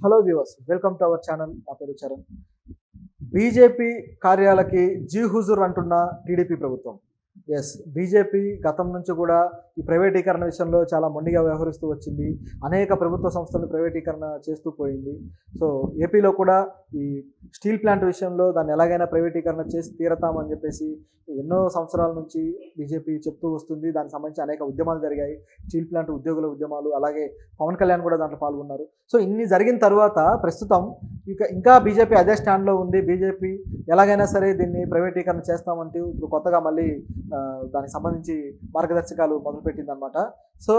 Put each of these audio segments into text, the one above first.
Hello viewers, welcome to our channel. నా పేరు Charan. BJP కార్యాలకి G Huzur అంటున్న టీడీపీ ప్రభుత్వం. ఎస్, బీజేపీ గతం నుంచి కూడా ఈ ప్రైవేటీకరణ విషయంలో చాలా మొండిగా వ్యవహరిస్తూ వచ్చింది. అనేక ప్రభుత్వ సంస్థలను ప్రైవేటీకరణ చేస్తూ పోయింది. సో ఏపీలో కూడా ఈ స్టీల్ ప్లాంట్ విషయంలో దాన్ని ఎలాగైనా ప్రైవేటీకరణ చేసి తీరతామని చెప్పేసి ఎన్నో సంవత్సరాల నుంచి బీజేపీ చెప్తూ వస్తుంది. దానికి సంబంధించి అనేక ఉద్యమాలు జరిగాయి. స్టీల్ ప్లాంట్ ఉద్యోగుల ఉద్యమాలు, అలాగే పవన్ కళ్యాణ్ కూడా దాంట్లో పాల్గొన్నారు. సో ఇన్ని జరిగిన తర్వాత ప్రస్తుతం ఇంకా బీజేపీ అదే స్టాండ్లో ఉంది. బీజేపీ ఎలాగైనా సరే దీన్ని ప్రైవేటీకరణ చేస్తామంటూ ఇప్పుడు కొత్తగా మళ్ళీ దానికి సంబంధించి మార్గదర్శకాలు మొదలుపెట్టింది అనమాట. సో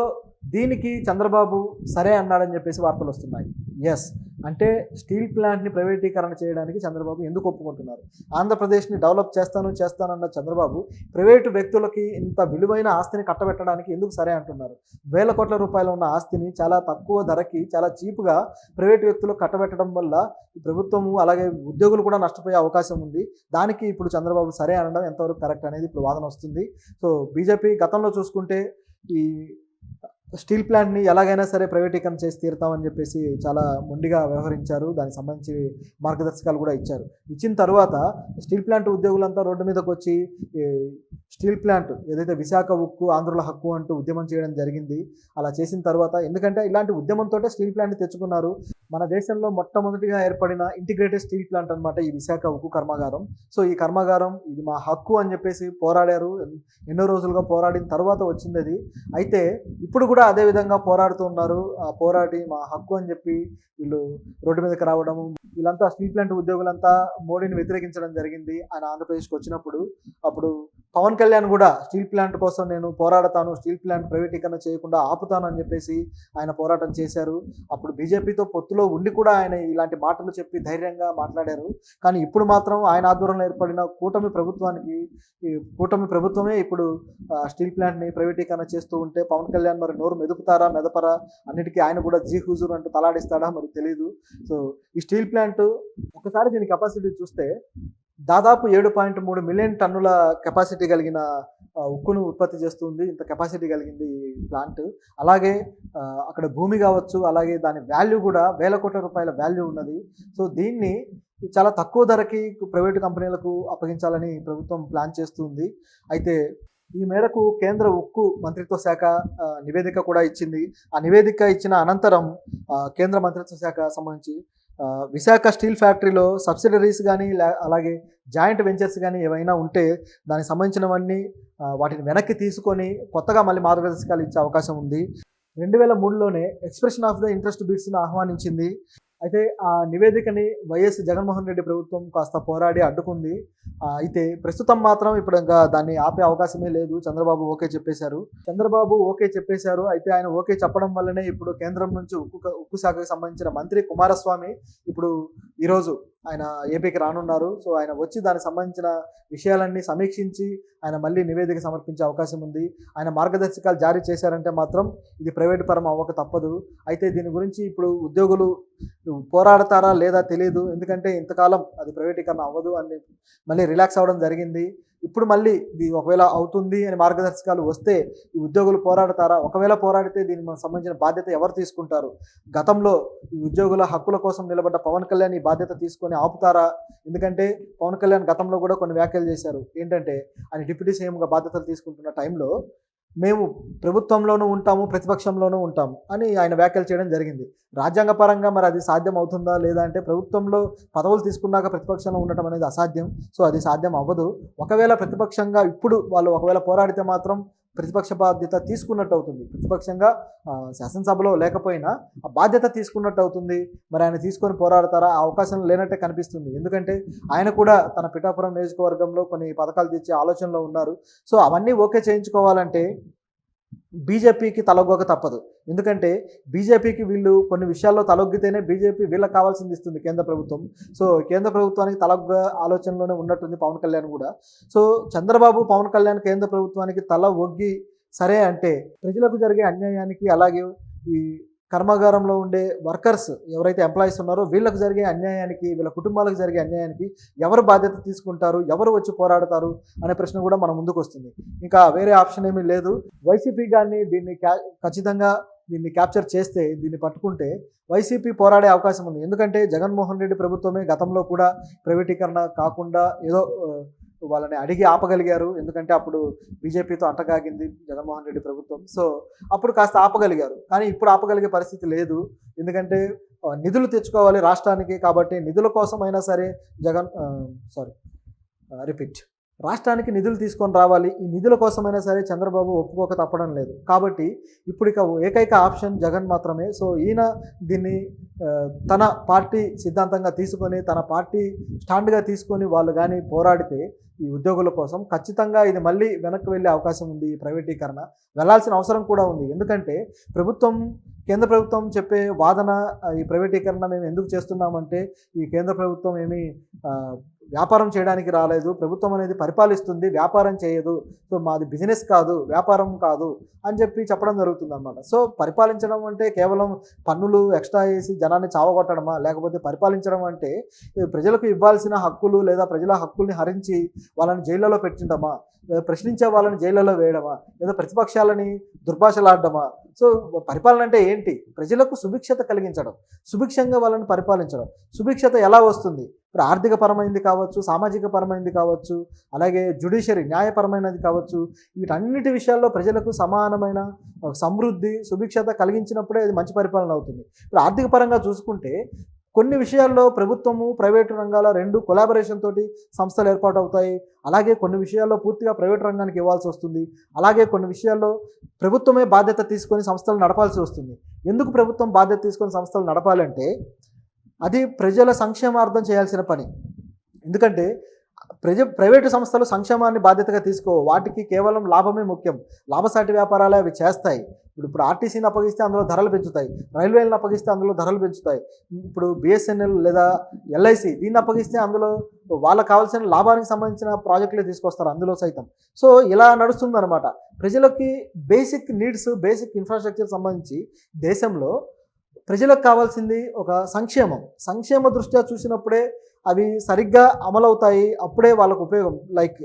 దీనికి చంద్రబాబు సరే అన్నాడని చెప్పేసి వార్తలు వస్తున్నాయి. ఎస్, అంటే స్టీల్ ప్లాంట్ని ప్రైవేటీకరణ చేయడానికి చంద్రబాబు ఎందుకు ఒప్పుకుంటున్నారు? ఆంధ్రప్రదేశ్ని డెవలప్ చేస్తానన్న చంద్రబాబు ప్రైవేటు వ్యక్తులకి ఇంత విలువైన ఆస్తిని కట్టబెట్టడానికి ఎందుకు సరే అంటున్నారు? వేల కోట్ల రూపాయలు ఉన్న ఆస్తిని చాలా తక్కువ ధరకి చాలా చీప్గా ప్రైవేటు వ్యక్తులకు కట్టబెట్టడం వల్ల ఈ ప్రభుత్వము అలాగే ఉద్యోగులు కూడా నష్టపోయే అవకాశం ఉంది. దానికి ఇప్పుడు చంద్రబాబు సరే అనడం ఎంతవరకు కరెక్ట్ అనేది ఇప్పుడు వాదన వస్తుంది. సో బీజేపీ గతంలో చూసుకుంటే ఈ స్టీల్ ప్లాంట్ని ఎలాగైనా సరే ప్రైవేటీకరణ చేసి తీరుతామని చెప్పేసి చాలా మొండిగా వ్యవహరించారు. దానికి సంబంధించి మార్గదర్శకాలు కూడా ఇచ్చారు. ఇచ్చిన తర్వాత స్టీల్ ప్లాంట్ ఉద్యోగులంతా రోడ్డు మీదకి వచ్చి స్టీల్ ప్లాంట్ ఏదైతే విశాఖ ఉక్కు ఆంధ్రుల హక్కు అంటూ ఉద్యమం చేయడం జరిగింది. అలా చేసిన తర్వాత, ఎందుకంటే ఇలాంటి ఉద్యమంతో స్టీల్ ప్లాంట్ని తెచ్చుకున్నారు. మన దేశంలో మొట్టమొదటిగా ఏర్పడిన ఇంటిగ్రేటెడ్ స్టీల్ ప్లాంట్ అనమాట ఈ విశాఖ ఉక్కు కర్మాగారం. సో ఈ కర్మాగారం ఇది మా హక్కు అని చెప్పేసి పోరాడారు. ఎన్నో రోజులుగా పోరాడిన తర్వాత వచ్చింది అది. అయితే ఇప్పుడు కూడా అదే విధంగా పోరాడుతూ ఉన్నారు. పోరాడి మా హక్కు అని చెప్పి వీళ్ళు రోడ్డు మీదకి రావడము, వీళ్ళంతా స్టీల్ ప్లాంట్ ఉద్యోగులంతా మోడీని వ్యతిరేకించడం జరిగింది. ఆయన ఆంధ్రప్రదేశ్కి వచ్చినప్పుడు అప్పుడు పవన్ కళ్యాణ్ కూడా స్టీల్ ప్లాంట్ కోసం నేను పోరాడతాను, స్టీల్ ప్లాంట్ ప్రైవేటీకరణ చేయకుండా ఆపుతాను అని చెప్పేసి ఆయన పోరాటం చేశారు. అప్పుడు బీజేపీతో పొత్తులో ఉండి కూడా ఆయన ఇలాంటి మాటలు చెప్పి ధైర్యంగా మాట్లాడారు. కానీ ఇప్పుడు మాత్రం ఆయన ఆధ్వర్యంలో ఏర్పడిన కూటమి ప్రభుత్వమే ఇప్పుడు స్టీల్ ప్లాంట్ని ప్రైవేటీకరణ చేస్తూ ఉంటే పవన్ కళ్యాణ్ మరి నోరు మెదపరా అన్నిటికీ ఆయన కూడా జీ హుజూర్ అంటూ తలాడిస్తాడా మరి తెలియదు. సో ఈ స్టీల్ ప్లాంట్ ఒకసారి దీని కెపాసిటీ చూస్తే దాదాపు 7.3 మిలియన్ టన్నుల కెపాసిటీ కలిగిన ఉక్కును ఉత్పత్తి చేస్తుంది. ఇంత కెపాసిటీ కలిగింది ఈ ప్లాంట్. అలాగే అక్కడ భూమి కావచ్చు, అలాగే దాని వాల్యూ కూడా వేల కోట్ల రూపాయల వాల్యూ ఉన్నది. సో దీన్ని చాలా తక్కువ ధరకి ప్రైవేటు కంపెనీలకు అప్పగించాలని ప్రభుత్వం ప్లాన్ చేస్తుంది. అయితే ఈ మేరకు కేంద్ర ఉక్కు మంత్రిత్వ శాఖ నివేదిక కూడా ఇచ్చింది. ఆ నివేదిక ఇచ్చిన అనంతరం కేంద్ర మంత్రిత్వ శాఖ సంబంధించి విశాఖ స్టీల్ ఫ్యాక్టరీలో సబ్సిడరీస్ కానీ అలాగే జాయింట్ వెంచర్స్ కానీ ఏవైనా ఉంటే దానికి సంబంధించినవన్నీ వాటిని వెనక్కి తీసుకొని కొత్తగా మళ్ళీ మార్గదర్శకాలు ఇచ్చే అవకాశం ఉంది. 2003లోనే ఎక్స్ప్రెషన్ ఆఫ్ ద ఇంట్రెస్ట్ బిడ్స్ను ఆహ్వానించింది. అయితే ఆ నివేదికని వైఎస్ జగన్మోహన్ రెడ్డి ప్రభుత్వం కాస్త పోరాడి అడ్డుకుంది. అయితే ప్రస్తుతం మాత్రం ఇప్పుడు ఇంకా దాన్ని ఆపే అవకాశమే లేదు. చంద్రబాబు ఓకే చెప్పేశారు. అయితే ఆయన ఓకే చెప్పడం వల్లనే ఇప్పుడు కేంద్రం నుంచి ఉక్కు శాఖకు సంబంధించిన మంత్రి కుమారస్వామి ఇప్పుడు ఈరోజు ఆయన ఏపీకి రానున్నారు. సో ఆయన వచ్చి దానికి సంబంధించిన విషయాలన్నీ సమీక్షించి ఆయన మళ్ళీ నివేదిక సమర్పించే అవకాశం ఉంది. ఆయన మార్గదర్శకాలు జారీ చేశారంటే మాత్రం ఇది ప్రైవేటు పరం అవ్వక తప్పదు. అయితే దీని గురించి ఇప్పుడు ఉద్యోగులు పోరాడతారా లేదా తెలియదు. ఎందుకంటే ఇంతకాలం అది ప్రైవేటీకరణ అవ్వదు అని మళ్ళీ రిలాక్స్ అవ్వడం జరిగింది. ఇప్పుడు మళ్ళీ ఇది ఒకవేళ అవుతుంది అని మార్గదర్శకాలు వస్తే ఈ ఉద్యోగులు పోరాడతారా? ఒకవేళ పోరాడితే దీనికి సంబంధించిన బాధ్యత ఎవరు తీసుకుంటారు? గతంలో ఈ ఉద్యోగుల హక్కుల కోసం నిలబడ్డ పవన్ కళ్యాణ్ ఈ బాధ్యత తీసుకొని ఆపుతారా? ఎందుకంటే పవన్ కళ్యాణ్ గతంలో కూడా కొన్ని వ్యాఖ్యలు చేశారు. ఏంటంటే ఆయన డిప్యూటీ సీఎంగా బాధ్యతలు తీసుకుంటున్న టైంలో మేము ప్రభుత్వంలోనూ ఉంటాము, ప్రతిపక్షంలోనూ ఉంటాము అని ఆయన వ్యాఖ్యలు చేయడం జరిగింది. రాజ్యాంగపరంగా మరి అది సాధ్యం అవుతుందా లేదా అంటే ప్రభుత్వంలో పదవులు తీసుకున్నాక ప్రతిపక్షంలో ఉండటం అనేది అసాధ్యం. సో అది సాధ్యం అవ్వదు. ఒకవేళ ప్రతిపక్షంగా ఇప్పుడు వాళ్ళు ఒకవేళ పోరాడితే మాత్రం ప్రతిపక్ష బాధ్యత తీసుకున్నట్టు అవుతుంది. ప్రతిపక్షంగా శాసనసభలో లేకపోయినా ఆ బాధ్యత తీసుకున్నట్టు అవుతుంది. మరి ఆయన తీసుకొని పోరాడతారా? ఆ అవకాశం లేనట్టే కనిపిస్తుంది. ఎందుకంటే ఆయన కూడా తన పిఠాపురం నియోజకవర్గంలో కొన్ని పథకాలు తెచ్చే ఆలోచనలో ఉన్నారు. సో అవన్నీ ఓకే చేయించుకోవాలంటే బీజేపీకి తలొగ్గక తప్పదు. ఎందుకంటే బీజేపీకి వీళ్ళు కొన్ని విషయాల్లో తలొగ్గితేనే బీజేపీ వీళ్ళకి కావాల్సింది ఇస్తుంది కేంద్ర ప్రభుత్వం. సో కేంద్ర ప్రభుత్వానికి తలొగ్గ ఆలోచనలోనే ఉన్నట్టుంది పవన్ కళ్యాణ్ కూడా. సో చంద్రబాబు పవన్ కళ్యాణ్ కేంద్ర ప్రభుత్వానికి తల ఒగ్గి సరే అంటే ప్రజలకు జరిగే అన్యాయానికి, అలాగే ఈ కర్మాగారంలో ఉండే వర్కర్స్ ఎవరైతే ఎంప్లాయీస్ ఉన్నారో వీళ్ళకి జరిగే అన్యాయానికి, వీళ్ళ కుటుంబాలకు జరిగే అన్యాయానికి ఎవరు బాధ్యత తీసుకుంటారు, ఎవరు వచ్చి పోరాడతారు అనే ప్రశ్న కూడా మన ముందుకు వస్తుంది. ఇంకా వేరే ఆప్షన్ ఏమీ లేదు. వైసీపీ కానీ దీన్ని ఖచ్చితంగా దీన్ని క్యాప్చర్ చేస్తే, దీన్ని పట్టుకుంటే వైసీపీ పోరాడే అవకాశం ఉంది. ఎందుకంటే జగన్మోహన్ రెడ్డి ప్రభుత్వమే గతంలో కూడా ప్రైవేటీకరణ కాకుండా ఏదో వాళ్ళని అడిగి ఆపగలిగారు. ఎందుకంటే అప్పుడు బీజేపీతో అంటగాగింది జగన్మోహన్ రెడ్డి ప్రభుత్వం. సో అప్పుడు కాస్త ఆపగలిగారు. కానీ ఇప్పుడు ఆపగలిగే పరిస్థితి లేదు. ఎందుకంటే నిధులు తెచ్చుకోవాలి రాష్ట్రానికి. కాబట్టి నిధుల కోసమైనా సరే రిపీట్ రాష్ట్రానికి నిధులు తీసుకొని రావాలి. ఈ నిధుల కోసమైనా సరే చంద్రబాబు ఒప్పుకోక తప్పడం లేదు. కాబట్టి ఇప్పుడు ఇక ఏకైక ఆప్షన్ జగన్ మాత్రమే. సో ఈయన దీన్ని తన పార్టీ సిద్ధాంతంగా తీసుకొని, తన పార్టీ స్టాండ్గా తీసుకొని వాళ్ళు కానీ పోరాడితే ఈ ఉద్యోగుల కోసం ఖచ్చితంగా ఇది మళ్ళీ వెనక్కి వెళ్ళే అవకాశం ఉంది. ఈ ప్రైవేటీకరణ వెళ్ళాల్సిన అవసరం కూడా ఉంది. ఎందుకంటే కేంద్ర ప్రభుత్వం చెప్పే వాదన, ఈ ప్రైవేటీకరణ మేము ఎందుకు చేస్తున్నామంటే ఈ కేంద్ర ప్రభుత్వం ఏమీ వ్యాపారం చేయడానికి రాలేదు, ప్రభుత్వం అనేది పరిపాలిస్తుంది, వ్యాపారం చేయదు, సో మాది బిజినెస్ కాదు, వ్యాపారం కాదు అని చెప్పడం జరుగుతుంది అన్నమాట. సో పరిపాలించడం అంటే కేవలం పన్నులు ఎక్స్ట్రా వేసి జనాన్ని చావగొట్టడమా, లేకపోతే పరిపాలించడం అంటే ప్రజలకు ఇవ్వాల్సిన హక్కులు లేదా ప్రజల హక్కుల్ని హరించి వాళ్ళని జైళ్ళలో పెట్టిండమా, ప్రశ్నించే వాళ్ళని జైళ్ళలో వేయడమా, లేదా ప్రతిపక్షాలని దుర్భాషలాడడమా? సో పరిపాలన అంటే ఏంటి? ప్రజలకు సుభిక్షత కలిగించడం, సుభిక్షంగా వాళ్ళని పరిపాలించడం. సుభిక్షత ఎలా వస్తుంది? ఇప్పుడు ఆర్థిక పరమైనది కావచ్చు, సామాజిక పరమైనది కావచ్చు, అలాగే జ్యుడిషియరీ న్యాయపరమైనది కావచ్చు, వీటన్నిటి విషయాల్లో ప్రజలకు సమానమైన సమృద్ధి, సుభిక్షత కలిగించినప్పుడే అది మంచి పరిపాలన అవుతుంది. ఇప్పుడు ఆర్థిక పరంగా చూసుకుంటే కొన్ని విషయాల్లో ప్రభుత్వము, ప్రైవేటు రంగాల రెండు కొలాబరేషన్ తోటి సంస్థలు ఏర్పాటు అవుతాయి. అలాగే కొన్ని విషయాల్లో పూర్తిగా ప్రైవేటు రంగానికి ఇవ్వాల్సి వస్తుంది. అలాగే కొన్ని విషయాల్లో ప్రభుత్వమే బాధ్యత తీసుకొని సంస్థలు నడపాల్సి వస్తుంది. ఎందుకు ప్రభుత్వం బాధ్యత తీసుకొని సంస్థలు నడపాలంటే అది ప్రజల సంక్షేమార్థం చేయాల్సిన పని. ఎందుకంటే ప్రైవేటు సంస్థలు సంక్షేమాన్ని బాధ్యతగా తీసుకోవు. వాటికి కేవలం లాభమే ముఖ్యం. లాభసాటి వ్యాపారాలే అవి చేస్తాయి. ఇప్పుడు ఆర్టీసీని అప్పగిస్తే అందులో ధరలు పెంచుతాయి, రైల్వేలను అప్పగిస్తే అందులో ధరలు పెంచుతాయి. ఇప్పుడు బిఎస్ఎన్ఎల్ లేదా ఎల్ఐసి దీన్ని అప్పగిస్తే అందులో వాళ్ళకు కావాల్సిన లాభానికి సంబంధించిన ప్రాజెక్టులే తీసుకొస్తారు అందులో సైతం. సో ఇలా నడుస్తుందన్నమాట. ప్రజలకి బేసిక్ నీడ్స్, బేసిక్ ఇన్ఫ్రాస్ట్రక్చర్ సంబంధించి దేశంలో ప్రజలకు కావాల్సింది ఒక సంక్షేమ దృష్ట్యా చూసినప్పుడే అవి సరిగ్గా అమలవుతాయి. అప్పుడే వాళ్ళకు ఉపయోగం. లైక్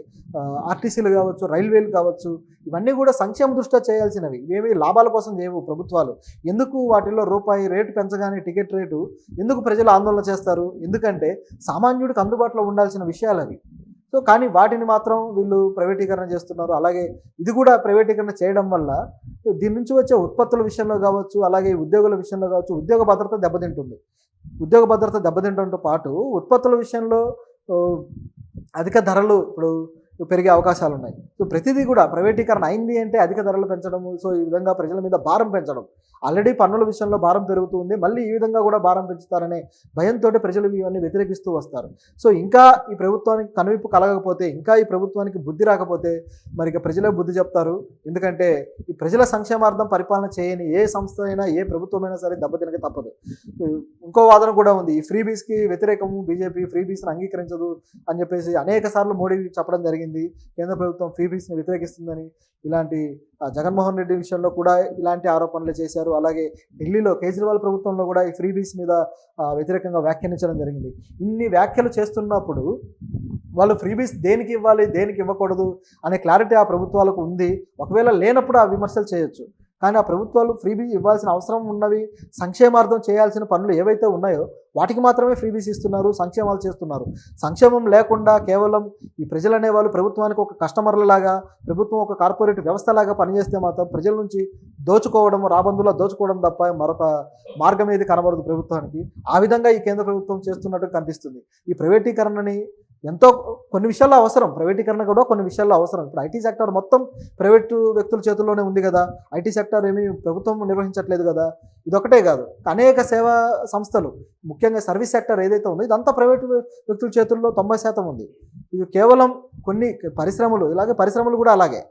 ఆర్టీసీలు కావచ్చు, రైల్వేలు కావచ్చు, ఇవన్నీ కూడా సంక్షేమ దృష్ట్యా చేయాల్సినవి. ఇవేమి లాభాల కోసం చేయవు ప్రభుత్వాలు. ఎందుకు వాటిల్లో రూపాయి రేటు పెంచగానే టికెట్ రేటు ఎందుకు ప్రజలు ఆందోళన చేస్తారు? ఎందుకంటే సామాన్యుడికి అందుబాటులో ఉండాల్సిన విషయాలు అవి. సో కానీ వాటిని మాత్రం వీళ్ళు ప్రైవేటీకరణ చేస్తున్నారు. అలాగే ఇది కూడా ప్రైవేటీకరణ చేయడం వల్ల దీని నుంచి వచ్చే ఉత్పత్తుల విషయంలో కావచ్చు, అలాగే ఉద్యోగుల విషయంలో కావచ్చు, ఉద్యోగ భద్రత దెబ్బతింటుంది. ఉద్యోగ భద్రత దెబ్బతింటంతో పాటు ఉత్పత్తుల విషయంలో అధిక ధరలు ఇప్పుడు పెరిగే అవకాశాలు ఉన్నాయి. సో ప్రతిదీ కూడా ప్రైవేటీకరణ అయింది అంటే అధిక ధరలు పెంచడము, సో ఈ విధంగా ప్రజల మీద భారం పెంచడం. ఆల్రెడీ పన్నుల విషయంలో భారం పెరుగుతుంది, మళ్ళీ ఈ విధంగా కూడా భారం పెంచుతారనే భయంతో ప్రజలు ఇవన్నీ వ్యతిరేకిస్తూ వస్తారు. సో ఇంకా ఈ ప్రభుత్వానికి కనువిప్పు కలగకపోతే, ఇంకా ఈ ప్రభుత్వానికి బుద్ధి రాకపోతే మరి ఇక ప్రజలే బుద్ధి చెప్తారు. ఎందుకంటే ఈ ప్రజల సంక్షేమార్థం పరిపాలన చేయని ఏ సంస్థ అయినా, ఏ ప్రభుత్వమైనా సరే దెబ్బతినక తప్పదు. ఇంకో వాదన కూడా ఉంది. ఈ ఫ్రీబీస్కి వ్యతిరేకము, బీజేపీ ఫ్రీబీస్ని అంగీకరించదు అని చెప్పేసి అనేక సార్లు మోడీ చెప్పడం జరిగింది. కేంద్ర ప్రభుత్వం ఫ్రీబీస్ని వ్యతిరేకిస్తుందని. ఇలాంటి జగన్మోహన్ రెడ్డి విషయంలో కూడా ఇలాంటి ఆరోపణలు చేశారు. అలాగే ఢిల్లీలో కేజ్రీవాల్ ప్రభుత్వంలో కూడా ఈ ఫ్రీబీస్ మీద వ్యతిరేకంగా వ్యాఖ్యానించడం జరిగింది. ఇన్ని వ్యాఖ్యలు చేస్తున్నప్పుడు వాళ్ళు ఫ్రీబీస్ దేనికి ఇవ్వాలి, దేనికి ఇవ్వకూడదు అనే క్లారిటీ ఆ ప్రభుత్వాలకు ఉంది. ఒకవేళ లేనప్పుడు ఆ విమర్శలు చేయొచ్చు. కానీ ఆ ప్రభుత్వాలు ఫ్రీబీ ఇవ్వాల్సిన అవసరం ఉన్నవి, సంక్షేమార్థం చేయాల్సిన పనులు ఏవైతే ఉన్నాయో వాటికి మాత్రమే ఫ్రీబీస్ ఇస్తున్నారు, సంక్షేమాలు చేస్తున్నారు. సంక్షేమం లేకుండా కేవలం ఈ ప్రజలు అనేవాళ్ళు ప్రభుత్వానికి ఒక కస్టమర్లలాగా, ప్రభుత్వం ఒక కార్పొరేట్ వ్యవస్థలాగా పనిచేస్తే మాత్రం ప్రజల నుంచి దోచుకోవడం, రాబందులా దోచుకోవడం తప్ప మరొక మార్గం ఏది కనబడదు ప్రభుత్వానికి. ఆ విధంగా ఈ కేంద్ర ప్రభుత్వం చేస్తున్నట్టు కనిపిస్తుంది. ఈ ప్రైవేటీకరణని ఎంతో కొన్ని విషయాల్లో అవసరం, ప్రైవేటీకరణ కూడా కొన్ని విషయాల్లో అవసరం. ఇప్పుడు ఐటీ సెక్టర్ మొత్తం ప్రైవేటు వ్యక్తుల చేతుల్లోనే ఉంది కదా. ఐటీ సెక్టర్ ఏమీ ప్రభుత్వం నిర్వహించట్లేదు కదా. ఇదొకటే కాదు, అనేక సేవా సంస్థలు, ముఖ్యంగా సర్వీస్ సెక్టర్ ఏదైతే ఉందో ఇదంతా ప్రైవేటు వ్యక్తుల చేతుల్లో 90% ఉంది. ఇది కేవలం కొన్ని పరిశ్రమలు, ఇలాగే పరిశ్రమలు కూడా అలాగే